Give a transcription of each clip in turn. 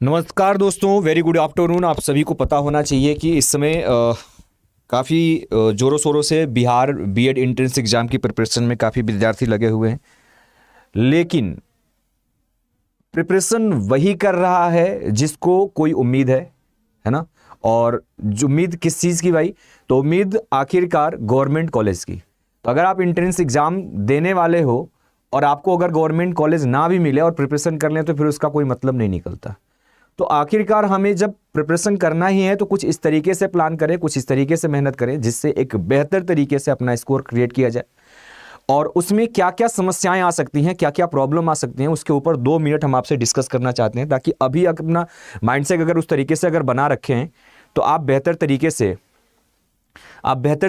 नमस्कार दोस्तों, very good afternoon. आप सभी को पता होना चाहिए कि इस समय काफ़ी ज़ोरों शोरों से बिहार बीएड एंट्रेंस एग्ज़ाम की प्रिपरेशन में काफ़ी विद्यार्थी लगे हुए हैं, लेकिन प्रिपरेशन वही कर रहा है जिसको कोई उम्मीद है ना। और जो उम्मीद किस चीज़ की भाई, तो उम्मीद आखिरकार गवर्नमेंट कॉलेज की। तो अगर आप एंट्रेंस एग्ज़ाम देने वाले हो और आपको अगर गवर्नमेंट कॉलेज ना भी मिले और प्रिपरेशन कर लें तो फिर उसका कोई मतलब नहीं निकलता। तो आखिरकार हमें जब प्रिपरेशन करना ही है तो कुछ इस तरीके से प्लान करें, कुछ इस तरीके से मेहनत करें जिससे एक बेहतर तरीके से अपना स्कोर क्रिएट किया जाए। और उसमें क्या क्या समस्याएं आ सकती हैं, क्या क्या प्रॉब्लम आ सकती हैं, उसके ऊपर 2 मिनट हम आपसे डिस्कस करना चाहते हैं, ताकि अभी अपना माइंडसेट अगर उस तरीके से अगर बना रखे हैं तो आप बेहतर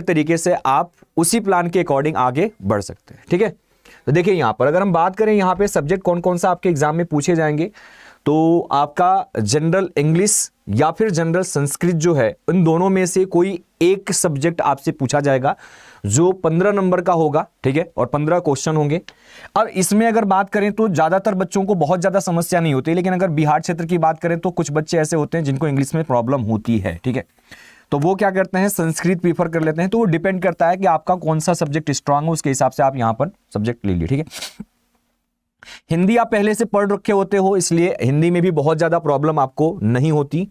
तरीके से आप उसी प्लान के अकॉर्डिंग आगे बढ़ सकते हैं। ठीक है, तो देखिए यहाँ पर अगर हम बात करें यहाँ पे सब्जेक्ट कौन कौन सा आपके एग्जाम में पूछे जाएंगे, तो आपका जनरल इंग्लिश या फिर जनरल संस्कृत जो है, इन दोनों में से कोई एक सब्जेक्ट आपसे पूछा जाएगा जो 15 नंबर का होगा। ठीक है, और 15 क्वेश्चन होंगे। अब इसमें अगर बात करें तो ज्यादातर बच्चों को बहुत ज्यादा समस्या नहीं होती, लेकिन अगर बिहार क्षेत्र की बात करें तो कुछ बच्चे ऐसे होते हैं जिनको इंग्लिश में प्रॉब्लम होती है। ठीक है, तो वो क्या करते हैं, संस्कृत प्रीफर कर लेते हैं। तो वो डिपेंड करता है कि आपका कौन सा सब्जेक्ट स्ट्रांग हो, उसके हिसाब से आप यहां पर सब्जेक्ट ले लीजिए। ठीक है, हिंदी आप पहले से पढ़ रखे होते हो, इसलिए हिंदी में भी बहुत ज्यादा प्रॉब्लम आपको नहीं होती।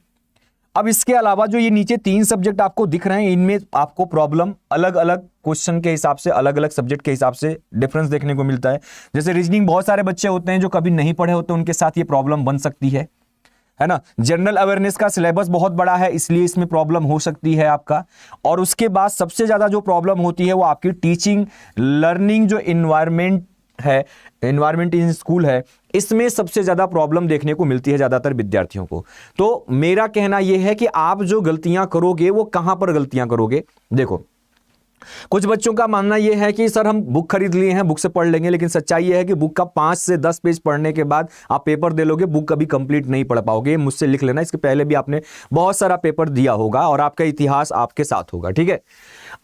अब इसके अलावा जो ये नीचे 3 सब्जेक्ट आपको दिख रहे हैं, इनमें आपको प्रॉब्लम अलग अलग क्वेश्चन के हिसाब से, अलग अलग सब्जेक्ट के हिसाब से डिफरेंस देखने को मिलता है। जैसे रीजनिंग बहुत सारे बच्चे होते हैं जो कभी नहीं पढ़े होते, उनके साथ ये प्रॉब्लम बन सकती है ना। जनरल अवेयरनेस का सिलेबस बहुत बड़ा है, इसलिए इसमें प्रॉब्लम हो सकती है आपका। और उसके बाद सबसे ज्यादा जो प्रॉब्लम होती है वो आपकी टीचिंग लर्निंग जो इन्वायरमेंट है, इन्वायरमेंट इन स्कूल है, इसमें सबसे ज्यादा प्रॉब्लम देखने को मिलती है ज्यादातर विद्यार्थियों को। तो मेरा कहना यह है कि आप जो गलतियां करोगे वो कहां पर गलतियां करोगे। देखो, कुछ बच्चों का मानना यह है कि सर हम बुक खरीद लिए हैं, बुक से पढ़ लेंगे, लेकिन सच्चाई यह है कि बुक का 5 से 10 पेज पढ़ने के बाद आप पेपर दे लोगे, बुक कभी कंप्लीट नहीं पढ़ पाओगे। मुझसे लिख लेना, इसके पहले भी आपने बहुत सारा पेपर दिया होगा और आपका इतिहास आपके साथ होगा। ठीक है,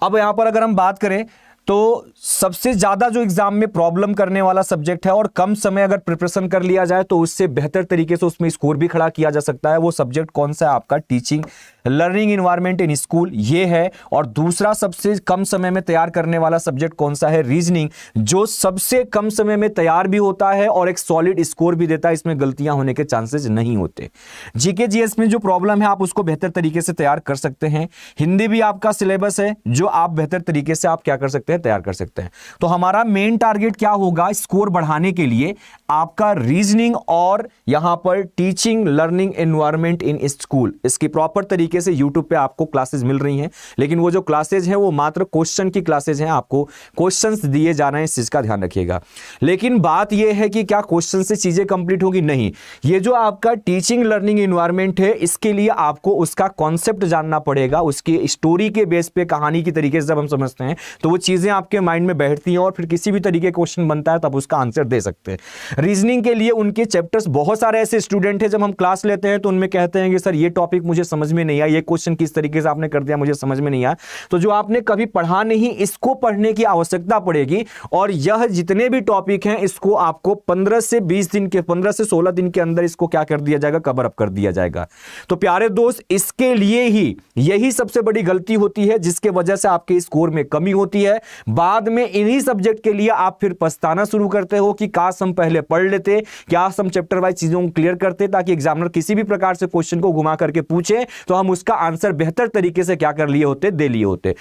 अब यहां पर अगर हम बात करें तो सबसे ज्यादा जो एग्जाम में प्रॉब्लम करने वाला सब्जेक्ट है और कम समय अगर प्रिपरेशन कर लिया जाए तो उससे बेहतर तरीके से उसमें स्कोर भी खड़ा किया जा सकता है, वो सब्जेक्ट कौन सा है आपका, teaching learning environment in school ये है। और दूसरा सबसे कम समय में तैयार करने वाला सब्जेक्ट कौन सा है, रीजनिंग, जो सबसे कम समय में तैयार भी होता है और एक सॉलिड स्कोर भी देता है, इसमें गलतियां होने के चांसेस नहीं होते। जीके जीएस में जो प्रॉब्लम है आप उसको बेहतर तरीके से तैयार कर सकते हैं। हिंदी भी आपका सिलेबस है जो आप बेहतर तरीके से आप क्या कर सकते हैं, तैयार कर सकते हैं। तो हमारा मेन टारगेट क्या होगा स्कोर बढ़ाने के लिए, आपका रीजनिंग और यहां पर teaching learning environment in school, इसकी प्रॉपर तरीके से यूट्यूब पे आपको क्लासेस मिल रही हैं। लेकिन वो जो क्लासेस हैं वो मात्र क्वेश्चन की क्लासेस हैं, आपको क्वेश्चंस दिए जा रहे हैं, इस चीज का ध्यान रखिएगा। लेकिन बात यह है कि क्या क्वेश्चन से चीजें कंप्लीट होगी, नहीं। ये जो आपका टीचिंग लर्निंग एनवायरनमेंट है, इसके लिए आपको उसका कॉन्सेप्ट जानना पड़ेगा, उसकी स्टोरी के बेस पे, कहानी की तरीके से जब हम समझते हैं तो वो चीजें आपके माइंड में बैठती हैं और फिर किसी भी तरीके क्वेश्चन बनता है तब उसका आंसर दे सकते हैं। रीजनिंग के लिए उनके चैप्टर्स, बहुत सारे ऐसे स्टूडेंट हैं जब हम क्लास लेते हैं तो उनमें कहते हैं कि सर ये टॉपिक मुझे समझ में नहीं आया, ये क्वेश्चन किस तरीके से आपने कर दिया मुझे समझ में नहीं आया। तो जो आपने कभी पढ़ा नहीं, इसको पढ़ने की आवश्यकता पड़ेगी। और यह जितने भी टॉपिक हैं इसको आपको 15 से 20 दिन के, 15 से 16 दिन के अंदर इसको क्या कर दिया जाएगा, कवर अप कर दिया जाएगा। तो प्यारे दोस्त, इसके लिए ही यही सबसे बड़ी गलती होती है जिसके वजह से आपके स्कोर में कमी होती है। बाद में इन्हीं सब्जेक्ट के लिए आप फिर पछताना शुरू करते हो कि काश हम पहले पढ़ लेते, काश हम चैप्टर वाइज चीजों को क्लियर करते, ताकि एग्जामिनर किसी भी प्रकार से क्वेश्चन को घुमा करके पूछे तो हम उसका आंसर बेहतर तरीके से क्या कर लिए होते, दे लिए होते।